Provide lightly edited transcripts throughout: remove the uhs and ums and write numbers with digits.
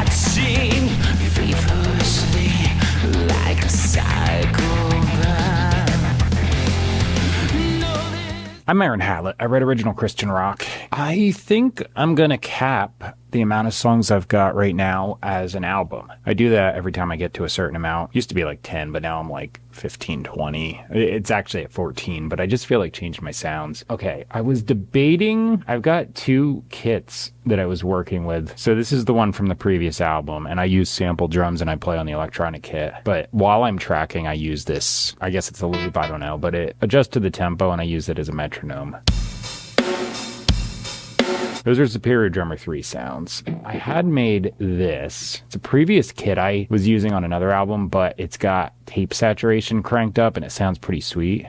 watching feverishly like a psychopath. I'm Aaron Hallett. I write original Christian rock. I think I'm gonna cap the amount of songs I've got right now as an album. I do that every time I get to a certain amount. Used to be like 10, but now I'm like 15, 20. It's actually at 14, but I just feel like changing my sounds. Okay, I was debating. I've got two kits that I was working with. So this is the one from the previous album, and I use sample drums and I play on the electronic kit. But while I'm tracking, I use this. I guess it's a loop, I don't know, but it adjusts to the tempo and I use it as a metronome. Those are Superior Drummer 3 sounds. I had made this. It's a previous kit I was using on another album, but it's got tape saturation cranked up and it sounds pretty sweet.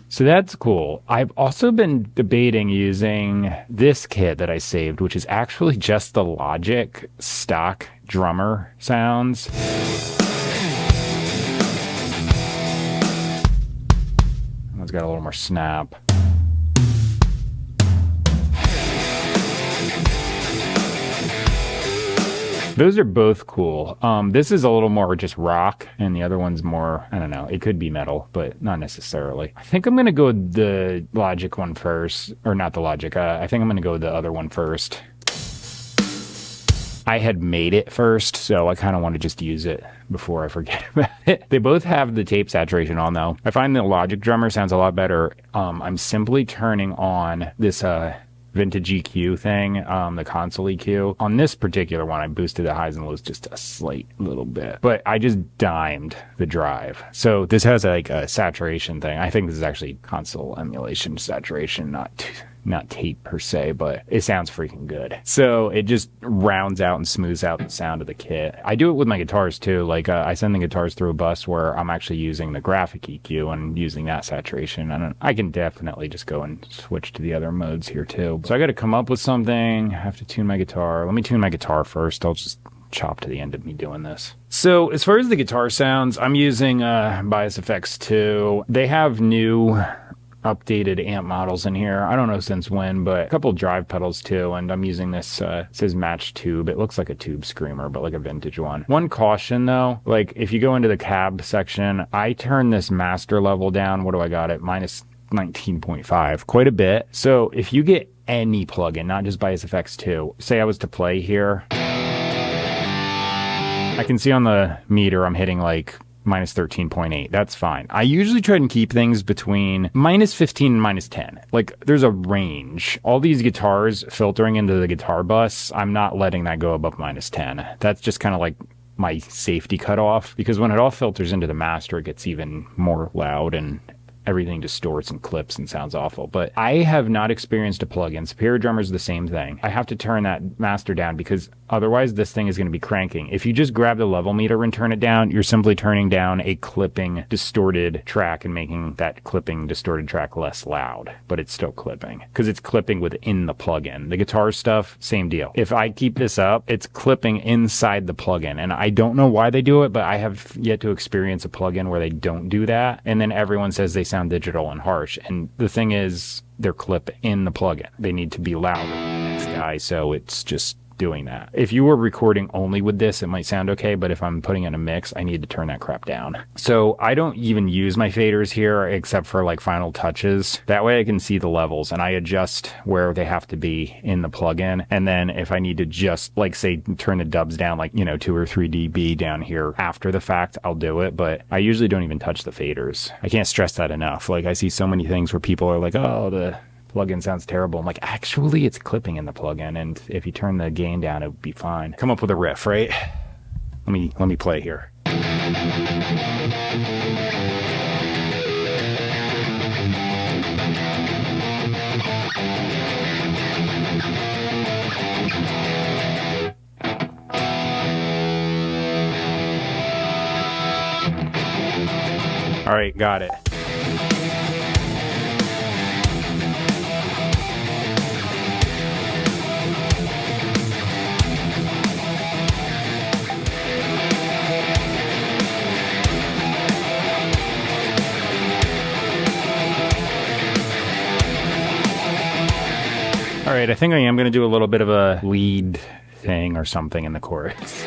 So that's cool. I've also been debating using this kit that I saved, which is actually just the Logic stock drummer sounds. It's got a little more snap. Those are both cool. This is a little more just rock, and the other one's more, I don't know, it could be metal, but not necessarily. I think I'm going to go with the Logic one first, or not the Logic, I think I'm going to go with the other one first. I had made it first, so I kind of want to just use it before I forget about it. They both have the tape saturation on, though. I find the Logic drummer sounds a lot better. I'm simply turning on this, vintage EQ thing, the console EQ. On this particular one, I boosted the highs and lows just a slight little bit, but I just dimed the drive. So this has like a saturation thing. I think this is actually console emulation saturation, not tape per se, but it sounds freaking good. So it just rounds out and smooths out the sound of the kit. I do it with my guitars too. Like I send the guitars through a bus where I'm actually using the graphic EQ and using that saturation. And I can definitely just go and switch to the other modes here too. So I got to come up with something. I have to tune my guitar. Let me tune my guitar first. I'll just chop to the end of me doing this. So as far as the guitar sounds, I'm using Bias Effects 2. They have new updated amp models in here. I don't know since when, but a couple drive pedals too, and I'm using this, it says match tube. It looks like a tube screamer, but like a vintage one. One caution though, like if you go into the cab section, I turn this master level down. What do I got it? Minus 19.5, quite a bit. So if you get any plugin, not just Bias Effects 2, say I was to play here, I can see on the meter I'm hitting like minus 13.8. That's fine. I usually try and keep things between minus 15 and minus 10. Like there's a range. All these guitars filtering into the guitar bus, I'm not letting that go above minus 10. That's just kind of like my safety cutoff, because when it all filters into the master, it gets even more loud and everything distorts and clips and sounds awful. But I have not experienced a plugin. Superior Drummer is the same thing. I have to turn that master down because otherwise this thing is going to be cranking. If you just grab the level meter and turn it down, you're simply turning down a clipping distorted track and making that clipping distorted track less loud, but it's still clipping because it's clipping within the plugin. The guitar stuff, same deal. If I keep this up, it's clipping inside the plugin, and I don't know why they do it, but I have yet to experience a plugin where they don't do that. And then everyone says they sound digital and harsh, and the thing is they're clipping in the plugin. They need to be louder than the next guy, so it's just doing that. If you were recording only with this, it might sound okay, but if I'm putting in a mix, I need to turn that crap down. So I don't even use my faders here except for like final touches. That way I can see the levels and I adjust where they have to be in the plugin. And then if I need to just like say turn the dubs down like, 2 or 3 dB down here after the fact, I'll do it. But I usually don't even touch the faders. I can't stress that enough. Like I see so many things where people are like, oh, the plugin sounds terrible. I'm like, actually, it's clipping in the plugin, and if you turn the gain down, it would be fine. Come up with a riff, right? Let me play here. All right, got it. right, I think I am going to do a little bit of a lead thing or something in the chorus.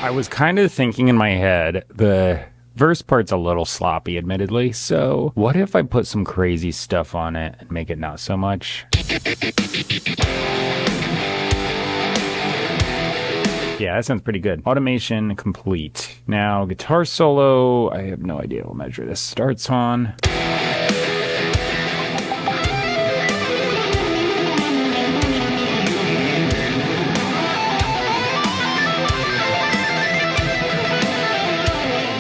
I was kind of thinking in my head, the verse part's a little sloppy, admittedly, so what if I put some crazy stuff on it and make it not so much? Yeah, that sounds pretty good. Automation complete. Now, guitar solo, I have no idea what measure this starts on.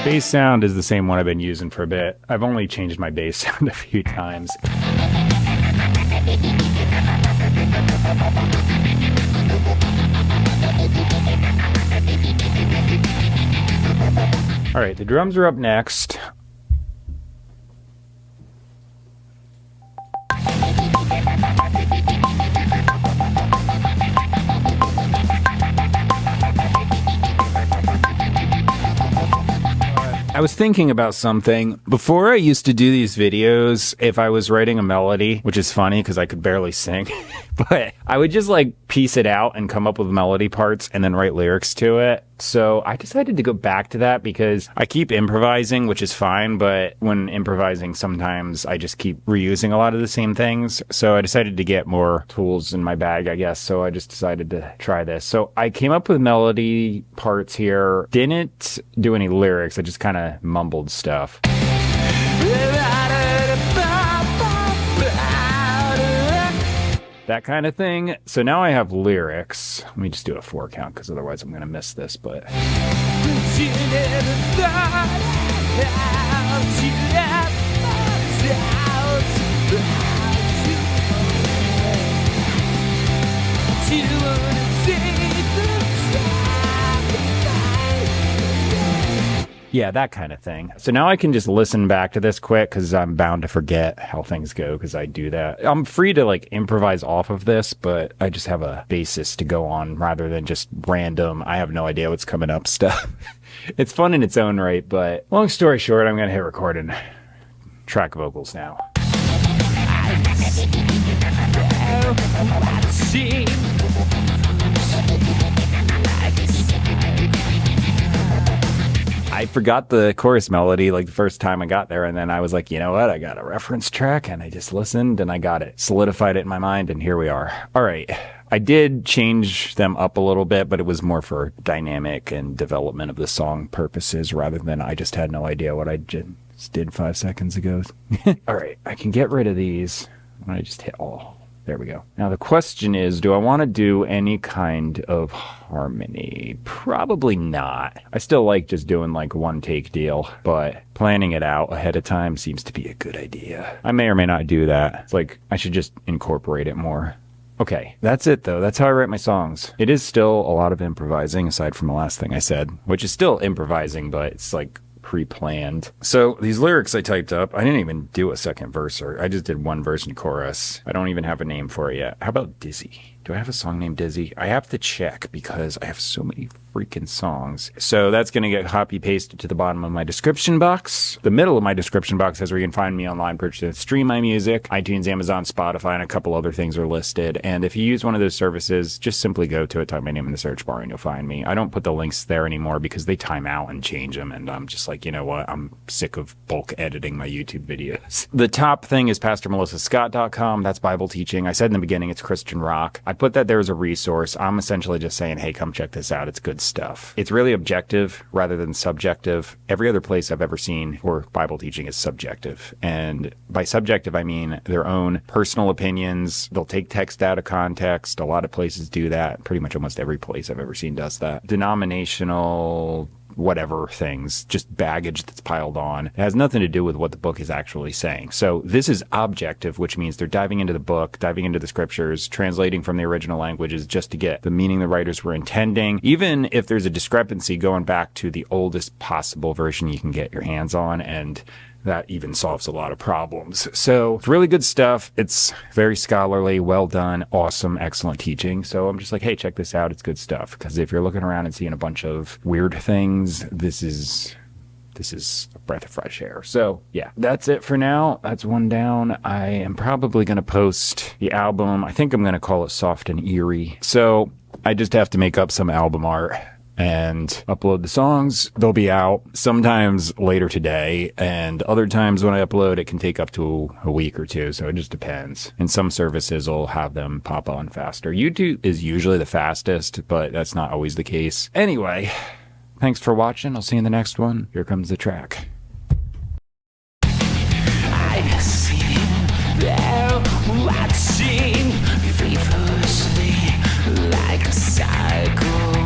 Bass sound is the same one I've been using for a bit. I've only changed my bass sound a few times. All right, the drums are up next. I was thinking about something. Before I used to do these videos, if I was writing a melody, which is funny because I could barely sing, but I would just like piece it out and come up with melody parts and then write lyrics to it. So I decided to go back to that because I keep improvising, which is fine, but when improvising, sometimes I just keep reusing a lot of the same things. So I decided to get more tools in my bag, I guess. So I just decided to try this. So I came up with melody parts here, didn't do any lyrics. I just kind of mumbled stuff. That kind of thing. So now I have lyrics. Let me just do a 4 count because otherwise I'm going to miss this, but... Yeah, that kind of thing. So now I can just listen back to this quick because I'm bound to forget how things go because I do that. I'm free to like improvise off of this, but I just have a basis to go on rather than just random, I have no idea what's coming up stuff. It's fun in its own right, but long story short, I'm going to hit record and track vocals now. I forgot the chorus melody like the first time I got there, and then I was like, you know what, I got a reference track, and I just listened and I got it, solidified it in my mind, and here we are. All right, I did change them up a little bit, but it was more for dynamic and development of the song purposes rather than I just had no idea what I just did 5 seconds ago. All right, I can get rid of these when I just hit all. There we go. Now the question is, do I want to do any kind of harmony? Probably not. I still like just doing like one take deal, but planning it out ahead of time seems to be a good idea. I may or may not do that. It's like I should just incorporate it more. Okay, that's it though. That's how I write my songs. It is still a lot of improvising aside from the last thing I said, which is still improvising, but it's like pre-planned. So these lyrics I typed up, I didn't even do a second verse, or I just did one verse and chorus. I don't even have a name for it yet. How about Dizzy? Do I have a song named Dizzy? I have to check because I have so many freaking songs. So that's going to get copy pasted to the bottom of my description box. The middle of my description box has where you can find me online, purchase and stream my music. iTunes, Amazon, Spotify, and a couple other things are listed. And if you use one of those services, just simply go to it, type my name in the search bar, and you'll find me. I don't put the links there anymore because they time out and change them. And I'm just like, you know what? I'm sick of bulk editing my YouTube videos. The top thing is PastorMelissaScott.com. That's Bible teaching. I said in the beginning, it's Christian rock. I put that there as a resource. I'm essentially just saying, hey, come check this out. It's good stuff. It's really objective rather than subjective. Every other place I've ever seen for Bible teaching is subjective. And by subjective, I mean their own personal opinions. They'll take text out of context. A lot of places do that. Pretty much almost every place I've ever seen does that. Denominational whatever things, just baggage that's piled on. It has nothing to do with what the book is actually saying. So this is objective, which means they're diving into the book, diving into the scriptures, translating from the original languages just to get the meaning the writers were intending. Even if there's a discrepancy, going back to the oldest possible version you can get your hands on and that even solves a lot of problems. So it's really good stuff. It's very scholarly, well done, awesome, excellent teaching. So I'm just like, hey, check this out. It's good stuff. Because if you're looking around and seeing a bunch of weird things, this is a breath of fresh air. So yeah, that's it for now. That's one down. I am probably going to post the album. I think I'm going to call it Soft and Eerie. So I just have to make up some album art and upload the songs. They'll be out sometimes later today, and other times when I upload, it can take up to a week or two. So it just depends. And some services will have them pop on faster. YouTube is usually the fastest, but that's not always the case. Anyway, thanks for watching. I'll see you in the next one. Here comes the track. I've seen them watching feverishly like a psychopath.